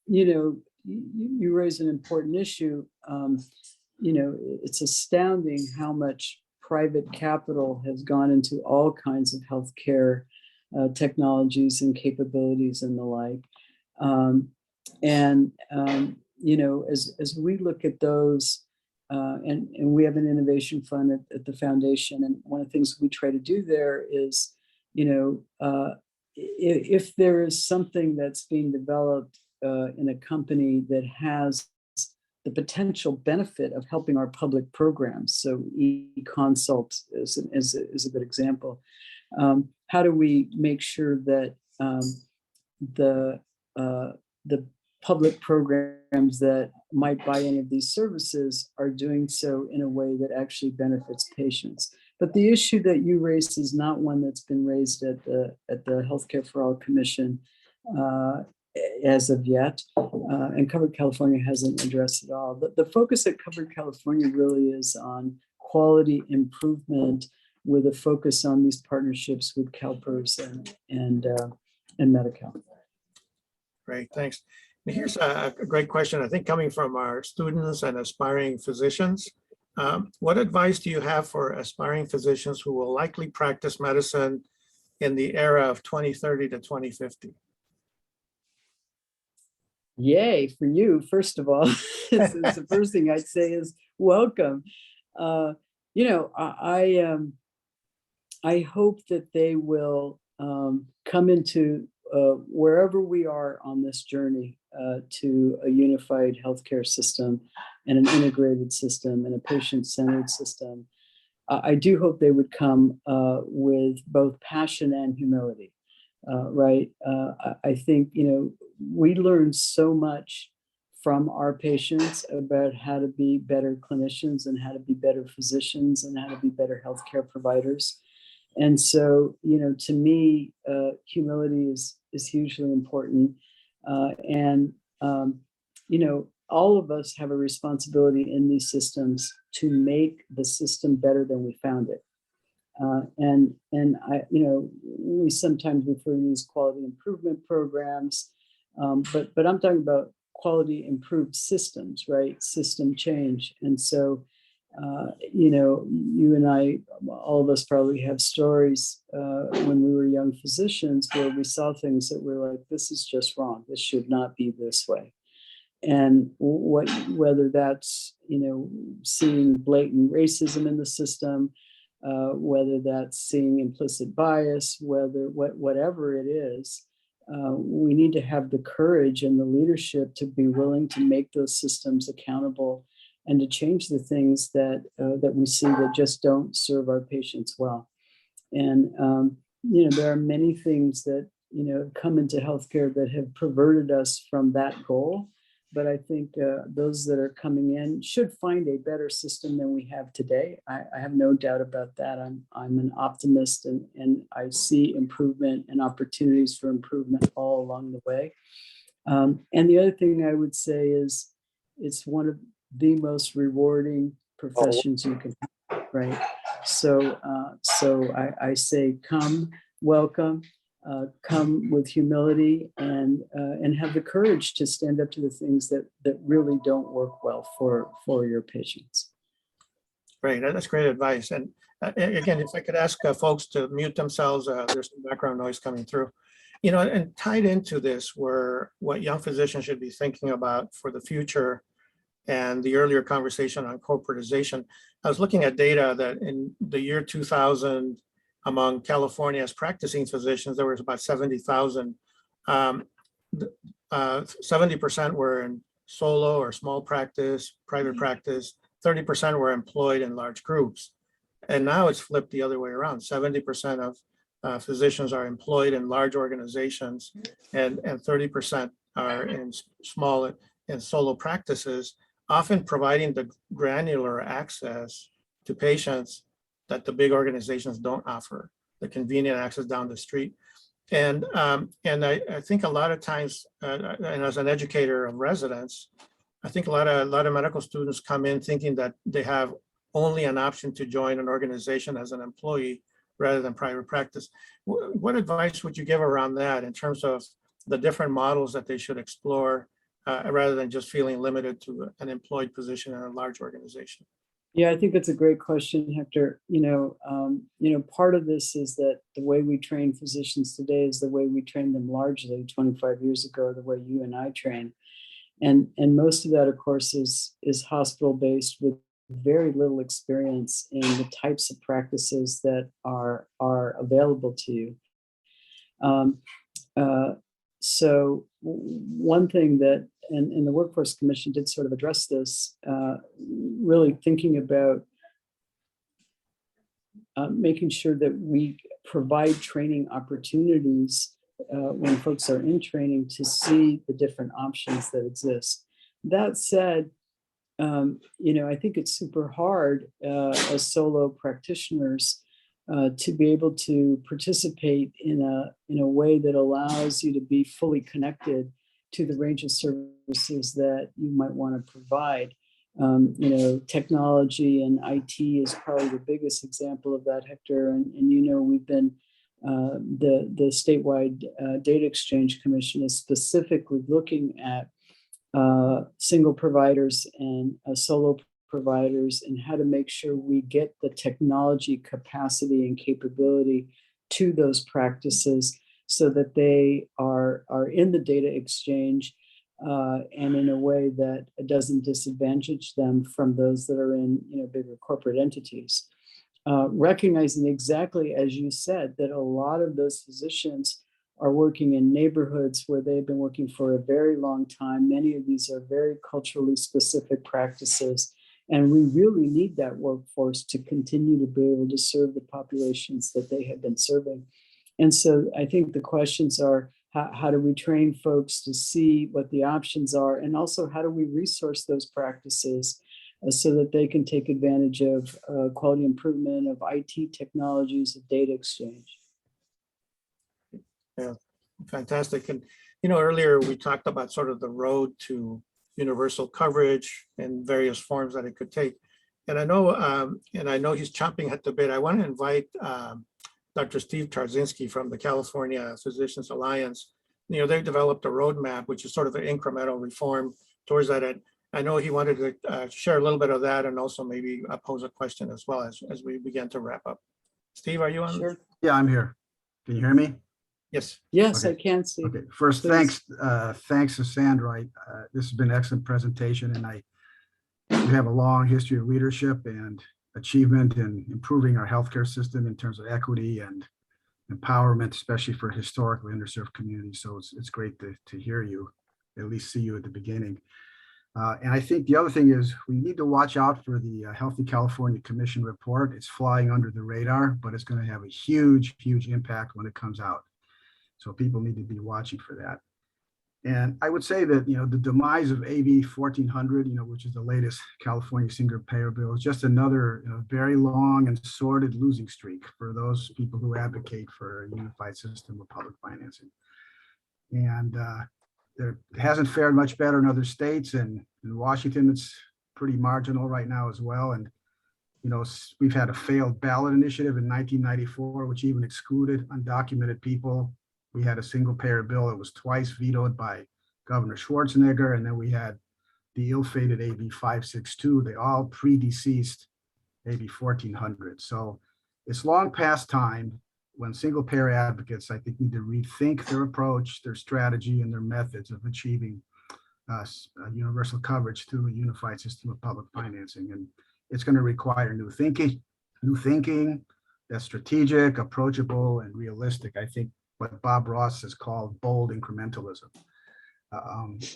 You know, you raise an important issue. You know, it's astounding how much private capital has gone into all kinds of healthcare technologies and capabilities and the like. You know, as we look at those, and we have an innovation fund at the foundation, and one of the things we try to do there is, you know, if there is something that's being developed in a company that has the potential benefit of helping our public programs, so e-consult is a good example. How do we make sure that the public programs that might buy any of these services are doing so in a way that actually benefits patients? But the issue that you raised is not one that's been raised at the Healthcare for All Commission as of yet, and Covered California hasn't addressed it all. The focus at Covered California really is on quality improvement with a focus on these partnerships with CalPERS and Medi-Cal. Great, thanks. And here's a great question, I think, coming from our students and aspiring physicians. What advice do you have for aspiring physicians who will likely practice medicine in the era of 2030 to 2050? Yay for you, first of all. The first thing I'd say is welcome. You know, I hope that they will come into wherever we are on this journey to a unified healthcare system and an integrated system and a patient-centered system. I do hope they would come with both passion and humility, right? I think, you know, we learn so much from our patients about how to be better clinicians and how to be better physicians and how to be better healthcare providers. And so, you know, to me, humility is hugely important. You know, all of us have a responsibility in these systems to make the system better than we found it. And I, you know, we sometimes refer to these quality improvement programs, but I'm talking about quality improved systems, right? System change. And so, you know, you and I, all of us probably have stories when we were young physicians where we saw things that were like, this is just wrong. This should not be this way. And whether that's, you know, seeing blatant racism in the system, whether that's seeing implicit bias, whatever it is, we need to have the courage and the leadership to be willing to make those systems accountable and to change the things that we see that just don't serve our patients well. And you know, there are many things that, you know, come into healthcare that have perverted us from that goal. But I think those that are coming in should find a better system than we have today. I have no doubt about that. I'm an optimist, and I see improvement and opportunities for improvement all along the way. And the other thing I would say is it's one of the most rewarding professions you can have, right? So I say come, welcome. Come with humility and have the courage to stand up to the things that really don't work well for your patients. Great, that's great advice. And again, if I could ask folks to mute themselves, there's some background noise coming through. You know, and tied into this were what young physicians should be thinking about for the future and the earlier conversation on corporatization. I was looking at data that in the year 2000, among California's practicing physicians, there was about 70,000. 70% were in solo or small practice, private practice, 30% were employed in large groups. And now it's flipped the other way around. 70% of physicians are employed in large organizations and 30% are in small and solo practices, often providing the granular access to patients that the big organizations don't offer, the convenient access down the street. And I think a lot of times, and as an educator of residents, I think a lot of medical students come in thinking that they have only an option to join an organization as an employee rather than private practice. What advice would you give around that in terms of the different models that they should explore rather than just feeling limited to an employed position in a large organization? Yeah, I think that's a great question, Hector. You know, part of this is that the way we train physicians today is the way we trained them largely 25 years ago, the way you and I train. And most of that, of course, is hospital-based with very little experience in the types of practices that are available to you. So one thing that, and the Workforce Commission did sort of address this, really thinking about making sure that we provide training opportunities when folks are in training to see the different options that exist. That said, you know, I think it's super hard as solo practitioners to be able to participate in a way that allows you to be fully connected to the range of services that you might want to provide. You know, technology and IT is probably the biggest example of that, Hector. And you know, we've been, the statewide data exchange commission is specifically looking at single providers and solo providers and how to make sure we get the technology capacity and capability to those practices so that they are in the data exchange and in a way that doesn't disadvantage them from those that are in bigger corporate entities. Recognizing exactly as you said that a lot of those physicians are working in neighborhoods where they've been working for a very long time. Many of these are very culturally specific practices, and we really need that workforce to continue to be able to serve the populations that they have been serving. And so I think the questions are, how do we train folks to see what the options are? And also, how do we resource those practices so that they can take advantage of quality improvement, of IT technologies, of data exchange? Yeah, fantastic. And, earlier we talked about sort of the road to universal coverage and various forms that it could take. And I know he's chomping at the bit. I want to invite Dr. Steve Tarzinski from the California Physicians Alliance. They developed a roadmap, which is sort of an incremental reform towards that end. I know he wanted to share a little bit of that and also maybe pose a question as well as we begin to wrap up. Steve, are you on? Sure. Yeah, I'm here. Can you hear me? Yes. Yes, Okay. I can see. Okay. First, Please. thanks to Sandra. This has been an excellent presentation, and we have a long history of leadership and achievement in improving our healthcare system in terms of equity and empowerment, especially for historically underserved communities. So it's great to hear you, at least see you at the beginning. And I think the other thing is we need to watch out for the Healthy California Commission report. It's flying under the radar, but it's going to have a huge, huge impact when it comes out. So people need to be watching for that. And I would say that, the demise of AB 1400, which is the latest California single payer bill, is just another very long and sordid losing streak for those people who advocate for a unified system of public financing. And it hasn't fared much better in other states, and in Washington, it's pretty marginal right now as well. And, we've had a failed ballot initiative in 1994, which even excluded undocumented people. We had a single payer bill that was twice vetoed by Governor Schwarzenegger. And then we had the ill-fated AB 562. They all predeceased AB 1400. So it's long past time when single payer advocates, I think, need to rethink their approach, their strategy, and their methods of achieving universal coverage through a unified system of public financing. And it's going to require new thinking that's strategic, approachable, and realistic. I think what Bob Ross has called bold incrementalism.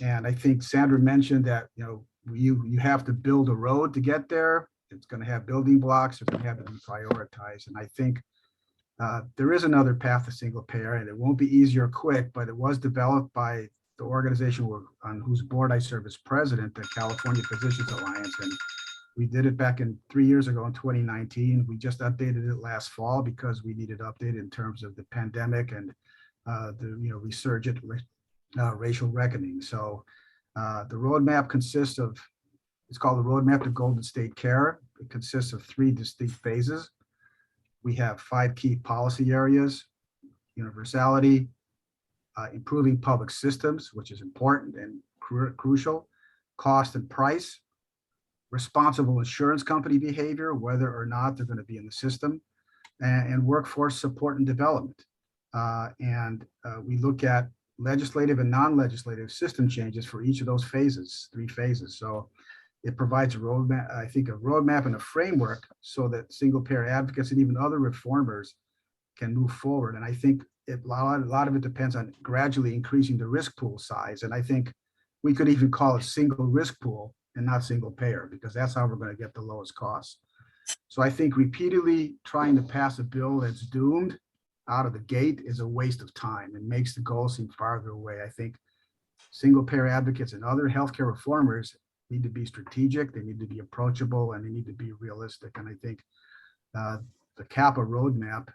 And I think Sandra mentioned that, you have to build a road to get there. It's going to have building blocks. It's going to have to be prioritized. And I think there is another path to single payer, and it won't be easy or quick, but it was developed by the organization on whose board I serve as president, the California Physicians Alliance. And we did it back 3 years ago in 2019. We just updated it last fall because we needed update in terms of the pandemic and the resurgent racial reckoning. So the roadmap consists of, it's called the Roadmap to Golden State Care. It consists of 3 distinct phases. We have 5 key policy areas: universality, improving public systems, which is important and crucial, cost and price, responsible insurance company behavior, whether or not they're going to be in the system, and workforce support and development. We look at legislative and non-legislative system changes for each of those phases, 3 phases. So it provides a roadmap, I think, a roadmap and a framework so that single payer advocates and even other reformers can move forward. And I think a lot of it depends on gradually increasing the risk pool size. And I think we could even call it single risk pool and not single payer, because that's how we're going to get the lowest costs. So I think repeatedly trying to pass a bill that's doomed out of the gate is a waste of time and makes the goal seem farther away. I think single payer advocates and other healthcare reformers need to be strategic, they need to be approachable, and they need to be realistic. And I think the CAPA roadmap,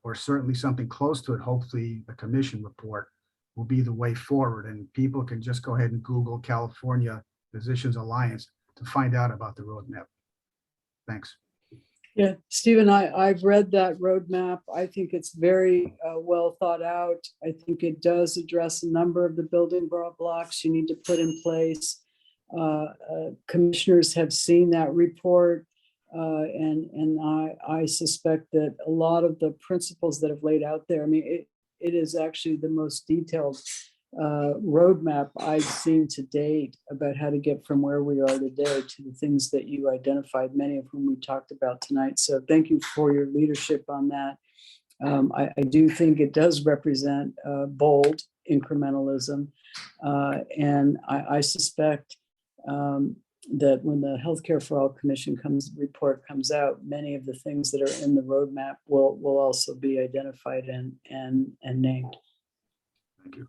or certainly something close to it, hopefully the commission report, will be the way forward. And people can just go ahead and Google California Physicians Alliance to find out about the roadmap. Thanks. Yeah, Stephen, I've read that roadmap. I think it's very well thought out. I think it does address a number of the building blocks you need to put in place. Commissioners have seen that report, and I suspect that a lot of the principles that have laid out there, I mean, it is actually the most detailed roadmap I've seen to date about how to get from where we are today to the things that you identified, many of whom we talked about tonight. So thank you for your leadership on that. I do think it does represent bold incrementalism. And I suspect that when the Healthcare for All Commission report comes out, many of the things that are in the roadmap will also be identified and named. Thank you.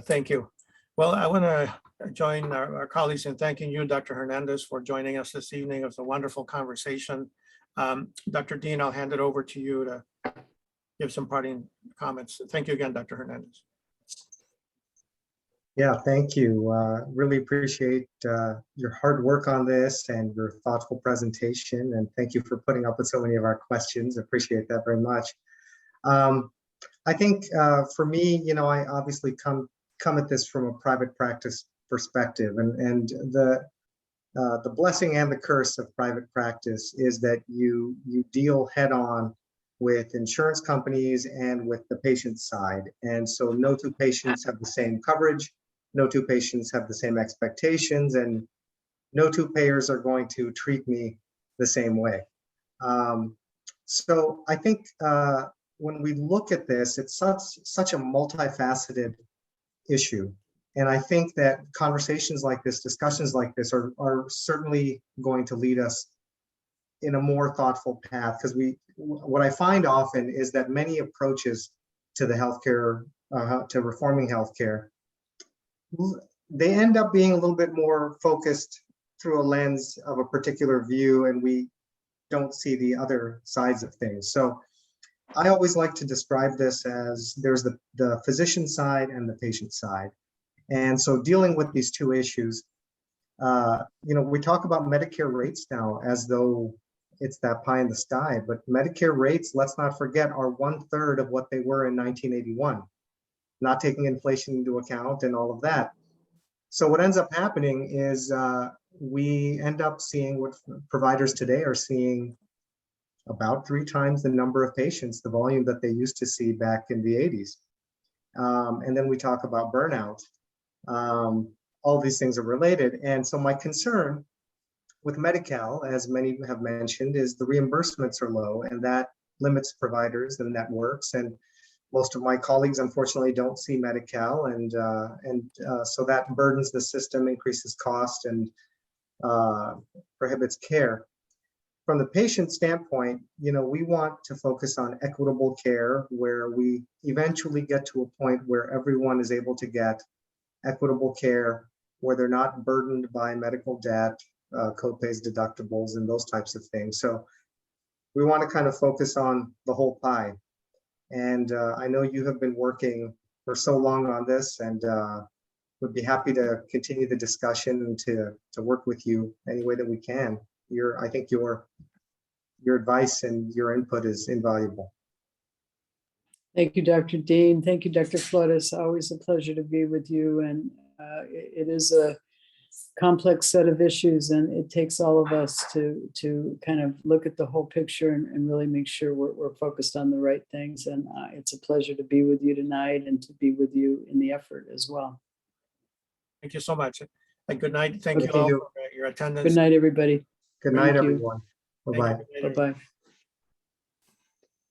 Thank you. Well, I want to join our colleagues in thanking you, Dr. Hernandez, for joining us this evening. It was a wonderful conversation. Dr. Dean, I'll hand it over to you to give some parting comments. Thank you again, Dr. Hernandez. Yeah, thank you. Really appreciate your hard work on this and your thoughtful presentation. And thank you for putting up with so many of our questions. Appreciate that very much. I think for me, I obviously come at this from a private practice perspective, and the blessing and the curse of private practice is that you deal head on with insurance companies and with the patient side. And so no two patients have the same coverage, no two patients have the same expectations, and no two payers are going to treat me the same way. So I think when we look at this, it's such a multifaceted issue. And I think that conversations like this, discussions like this are certainly going to lead us in a more thoughtful path, because what I find often is that many approaches to the healthcare, to reforming healthcare, they end up being a little bit more focused through a lens of a particular view, and we don't see the other sides of things. So I always like to describe this as there's the physician side and the patient side. And so dealing with these two issues, we talk about Medicare rates now as though it's that pie in the sky, but Medicare rates, let's not forget, are 1/3 of what they were in 1981, not taking inflation into account and all of that. So what ends up happening is we end up seeing what providers today are seeing about 3 times the number of patients, the volume that they used to see back in the 80s. And then we talk about burnout. All these things are related. And so my concern with Medi-Cal, as many have mentioned, is the reimbursements are low, and that limits providers and networks. And most of my colleagues, unfortunately, don't see Medi-Cal, and so that burdens the system, increases cost, and prohibits care. From the patient standpoint, we want to focus on equitable care, where we eventually get to a point where everyone is able to get equitable care, where they're not burdened by medical debt, copays, deductibles, and those types of things. So we want to kind of focus on the whole pie. And I know you have been working for so long on this, and would be happy to continue the discussion and to work with you any way that we can. I think your advice and your input is invaluable. Thank you, Dr. Dean. Thank you, Dr. Flores. Always a pleasure to be with you. And it is a complex set of issues, and it takes all of us to kind of look at the whole picture and really make sure we're focused on the right things. And it's a pleasure to be with you tonight and to be with you in the effort as well. Thank you so much. And good night. Thank you Thank all you. for your attendance. Good night, everybody. Good night, Thank you. everyone. Bye-bye. Thank you. Bye-bye.